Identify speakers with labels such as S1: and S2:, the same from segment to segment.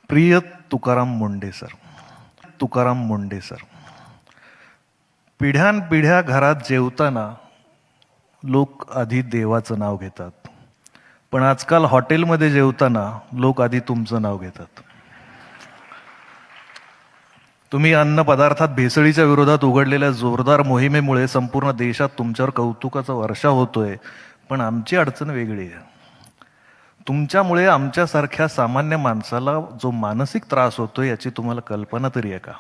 S1: प्रिय Tukaram Munde sir, Tukaram Munde sir, पिढ्यानपिढ्या घरात जेवताना लोक आधी देवाचं नाव घेतात, पण आजकाल हॉटेलमध्ये जेवताना लोक आधी तुमचं नाव घेतात. तुम्ही अन्न पदार्थात भेसळीच्या विरोधात उघडलेल्या जोरदार मोहिमेमुळे संपूर्ण देशात तुमच्यावर कौतुकाचा वर्षाव होतोय, पण आमची अडचण वेगळी आहे. तुमच्यामुळे आमच्यासारख्या सामान्य माणसाला जो मानसिक त्रास होतोय याची तुम्हाला कल्पना तरी आहे का?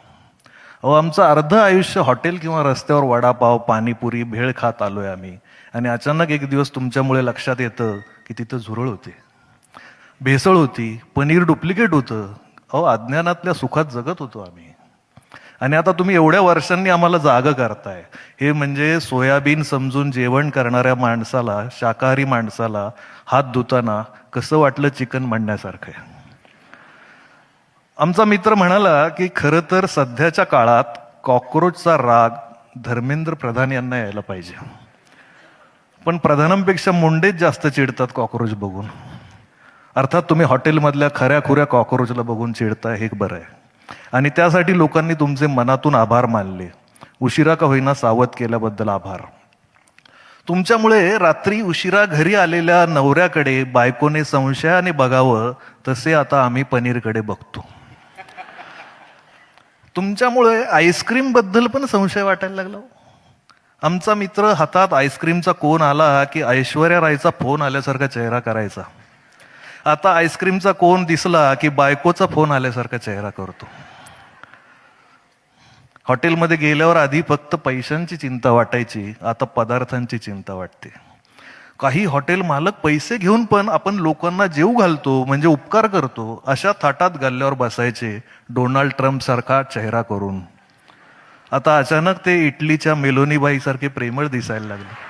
S1: अहो, आमचं अर्ध आयुष्य हॉटेल किंवा रस्त्यावर वडापाव, पाणीपुरी, भेळ खात आलोय आम्ही, आणि अचानक एक दिवस तुमच्यामुळे लक्षात येतं की तिथं झुरळ होते, भेसळ होती, पनीर डुप्लिकेट होतं. अहो, अज्ञानातल्या सुखात जगत होतो आम्ही, आणि आता तुम्ही एवढ्या वर्षांनी आम्हाला जागं करताय. हे म्हणजे सोयाबीन समजून जेवण करणाऱ्या माणसाला, शाकाहारी माणसाला हात धुताना कसं वाटलं चिकन म्हणण्यासारखं आहे. आमचा मित्र म्हणाला की खरं तर सध्याच्या काळात कॉक्रोचचा राग धर्मेंद्र प्रधान यांना यायला पाहिजे, पण प्रधानांपेक्षा मुंडेच जास्त चिडतात कॉक्रोच बघून. अर्थात तुम्ही हॉटेलमधल्या खऱ्या खुऱ्या कॉक्रोचला बघून चिडताय हे बरं आहे, आणि त्यासाठी लोकांनी तुमचे मनातून आभार मानले. उशिरा का होईना सावध केल्याबद्दल आभार. तुमच्यामुळे रात्री उशिरा घरी आलेल्या नवऱ्याकडे बायकोने संशयाने बघावं तसे आता आम्ही पनीरकडे बघतो. तुमच्यामुळे आईस्क्रीम बद्दल पण संशय वाटायला लागला. आमचा मित्र हातात आईस्क्रीमचा कोन आला की ऐश्वर्या रायचा फोन आल्यासारखा चेहरा करायचा. आता आईस्क्रीमचा कोन दिसला की बायकोचा फोन आल्यासारखा चेहरा करतो. हॉटेलमध्ये गेल्यावर आधी फक्त पैशांची चिंता वाटायची, आता पदार्थांची चिंता वाटते. काही हॉटेल मालक पैसे घेऊन पण आपण लोकांना जेवू घालतो म्हणजे उपकार करतो अशा थाटात गल्ल्यावर बसायचे, डोनाल्ड ट्रम्प सारखा चेहरा करून. आता अचानक ते इटलीच्या मेलोनीबाई सारखे प्रेमळ दिसायला लागले.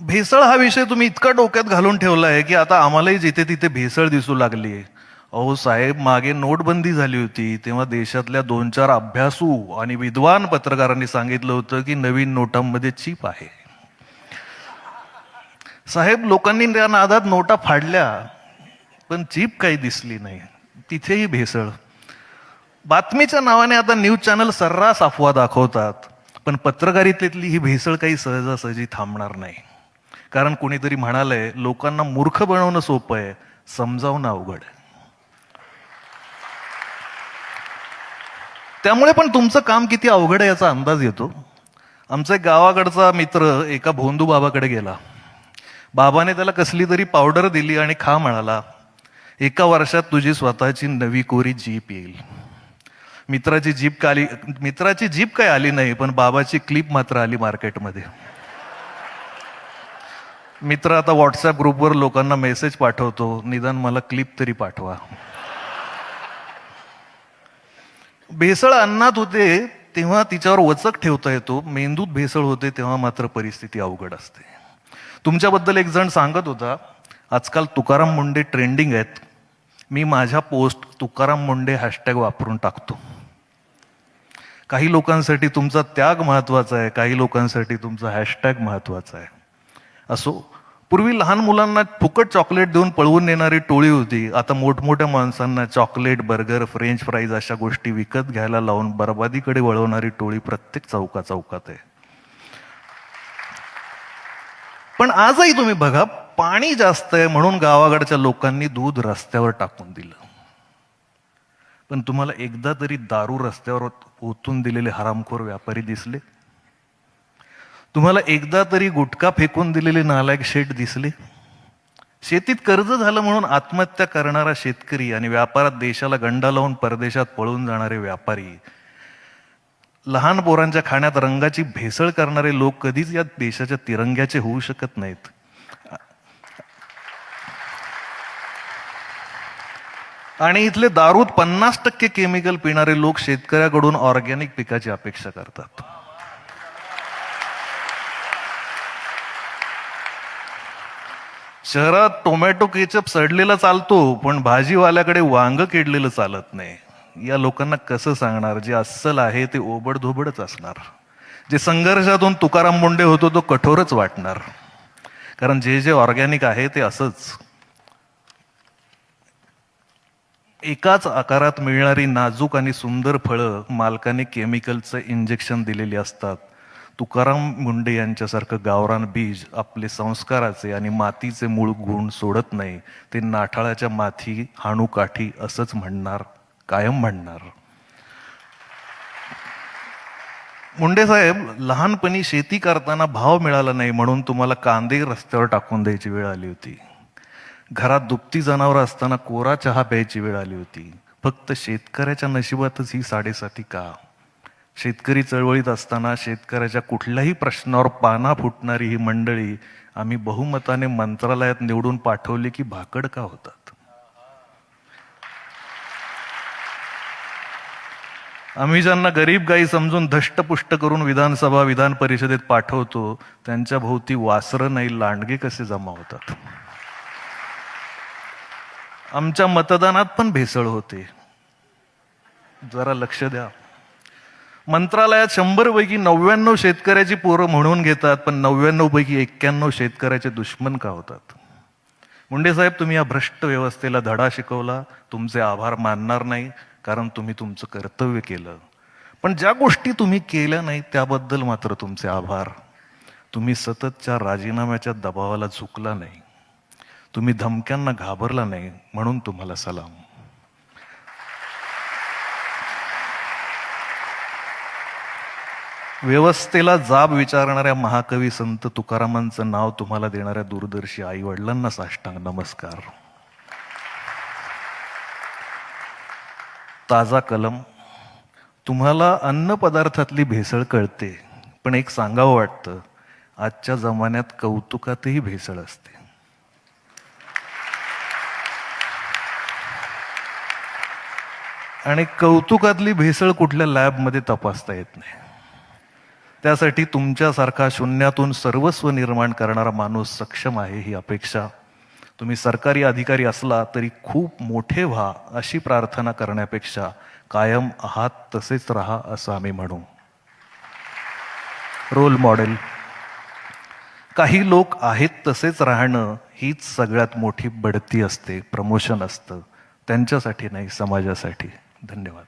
S1: भेसळ हा विषय तुम्ही इतका डोक्यात घालून ठेवलाय की आता आम्हालाही जिथे तिथे भेसळ दिसू लागली. अहो साहेब, मागे नोटबंदी झाली होती तेव्हा देशातल्या 2-4 अभ्यासू आणि विद्वान पत्रकारांनी सांगितलं होतं की नवीन नोटांमध्ये चीप आहे. साहेब, लोकांनी त्या नादात नोटा फाडल्या, पण चीप काही दिसली नाही, तिथेही भेसळ. बातमीच्या नावाने आता न्यूज चॅनल सर्रास अफवा दाखवतात, पण पत्रकारितेतली ही भेसळ काही सहजासहजी थांबणार नाही. कारण कुणीतरी म्हणालंय, लोकांना मूर्ख बनवणं सोपं आहे, समजावणं अवघड आहे. त्यामुळे पण तुमचं काम किती अवघड आहे याचा अंदाज येतो. आमचा एक गावाकडचा मित्र एका भोंदू बाबाकडे गेला. बाबाने त्याला कसली तरी पावडर दिली आणि खा म्हणाला. 1 वर्षात तुझी स्वतःची नवी कोरी जीप येईल. मित्राची जीप काय आली नाही, पण बाबाची क्लिप मात्र आली मार्केटमध्ये. मित्र आता व्हॉट्सअप ग्रुपवर लोकांना मेसेज पाठवतो, निदान मला क्लिप तरी पाठवा. भेसळ अन्नात होते तेव्हा तिच्यावर वचक ठेवता येतो, मेंदूत भेसळ होते तेव्हा मात्र परिस्थिती अवघड असते. तुमच्याबद्दल एक जण सांगत होता, आजकाल तुकाराम मुंडे ट्रेंडिंग आहेत. मी माझ्या पोस्ट तुकाराम मुंडे हॅशटॅग वापरून टाकतो. काही लोकांसाठी तुमचा त्याग महत्वाचा आहे, काही लोकांसाठी तुमचा हॅशटॅग महत्वाचा आहे. असो, पूर्वी लहान मुलांना फुकट चॉकलेट देऊन पळवून नेणारी टोळी होती. आता मोठमोठ्या माणसांना चॉकलेट, बर्गर, फ्रेंच फ्राईज अशा गोष्टी विकत घ्यायला लावून बरबादीकडे वळवणारी टोळी प्रत्येक चौकात आहे. पण आजही तुम्ही बघा, पाणी जास्त आहे म्हणून गावाकडच्या लोकांनी दूध रस्त्यावर टाकून दिलं. पण तुम्हाला एकदा तरी दारू रस्त्यावर ओतून दिलेले हरामखोर व्यापारी दिसले? तुम्हाला एकदा तरी गुटखा फेकून दिलेले नालायक शेठ दिसले? शेतीत कर्ज झालं म्हणून आत्महत्या करणारा शेतकरी आणि व्यापारात देशाला गंडा लावून परदेशात पळून जाणारे व्यापारी, लहान पोरांच्या खाण्यात रंगाची भेसळ करणारे लोक कधीच या देशाच्या तिरंग्याचे होऊ शकत नाहीत. आणि इथले दारूत 50% केमिकल पिणारे लोक शेतकऱ्याकडून ऑर्गॅनिक पिकाची अपेक्षा करतात. शहरात टोमॅटो केचप सडलेला चालतो, पण भाजीवाल्याकडे वांग किडलेलं चालत नाही. या लोकांना कसं सांगणार, जे अस्सल आहे ते ओबडधोबडच असणार, जे संघर्षातून तुकाराम मुंडे होतो तो कठोरच वाटणार. कारण जे जे ऑर्गॅनिक आहे ते असंच एकाच आकारात मिळणारी नाजूक आणि सुंदर फळं मालकाने केमिकलचं इंजेक्शन दिलेली असतात. तुकाराम मुंडे यांच्यासारखं गावरान बीज आपले संस्काराचे आणि मातीचे मूळ गुण सोडत नाही. ते नाठाळाच्या माथी हाणू काठी असंच म्हणणार, कायम म्हणणार. मुंडे साहेब, लहानपणी शेती करताना भाव मिळाला नाही म्हणून तुम्हाला कांदे रस्त्यावर टाकून द्यायची वेळ आली होती. घरात दुभती जनावरं असताना कोरा चहा प्यायची वेळ आली होती. फक्त शेतकऱ्याच्या नशिबातच ही साडेसाती का? शेतकरी चळवळीत असताना शेतकऱ्याच्या कुठल्याही प्रश्नावर पाना फुटणारी ही मंडळी आम्ही बहुमताने मंत्रालयात निवडून पाठवली की भाकड का होतात? आम्ही ज्यांना गरीब गाई समजून धष्टपुष्ट करून विधानसभा विधान परिषदेत पाठवतो त्यांच्या भोवती वासरं नाही लांडगे कसे जमा होतात? आमच्या मतदानात पण भेसळ होते, जरा लक्ष द्या. मंत्रालयात 100 पैकी 99 शेतकऱ्याची पोरं म्हणून घेतात, पण 99 पैकी 91 शेतकऱ्याचे दुश्मन का होतात? मुंडे साहेब, तुम्ही या भ्रष्ट व्यवस्थेला धडा शिकवला. तुमचे आभार मानणार नाही, कारण तुम्ही तुमचं कर्तव्य केलं. पण ज्या गोष्टी तुम्ही केल्या नाहीत त्याबद्दल मात्र तुमचे आभार. तुम्ही सततच्या राजीनाम्याच्या दबावाला झुकला नाही, तुम्ही धमक्यांना घाबरला नाही, म्हणून तुम्हाला सलाम. व्यवस्थेला जाब विचारणाऱ्या महाकवी संत तुकारामांचं नाव तुम्हाला देणाऱ्या दूरदर्शी आई वडिलांना साष्टांग नमस्कार. ताजा कलम, तुम्हाला अन्न पदार्थातली भेसळ कळते, पण एक सांगावं वाटतं, आजच्या जमान्यात कौतुकातही भेसळ असते. आणि कौतुकातली भेसळ कुठल्या लॅबमध्ये तपासता येत नाही. त्यासाठी तुमच्यासारखा शून्यातून सर्वस्व निर्माण करणारा माणूस सक्षम आहे ही अपेक्षा. तुम्ही सरकारी अधिकारी असला तरी खूप मोठे व्हा अशी प्रार्थना करण्यापेक्षा कायम आहात तसेच राहा असं आम्ही म्हणू. रोल मॉडेल, काही लोक आहेत तसेच राहणं हीच सगळ्यात मोठी बढती असते, प्रमोशन असतं. त्यांच्यासाठी नाही, समाजासाठी. धन्यवाद.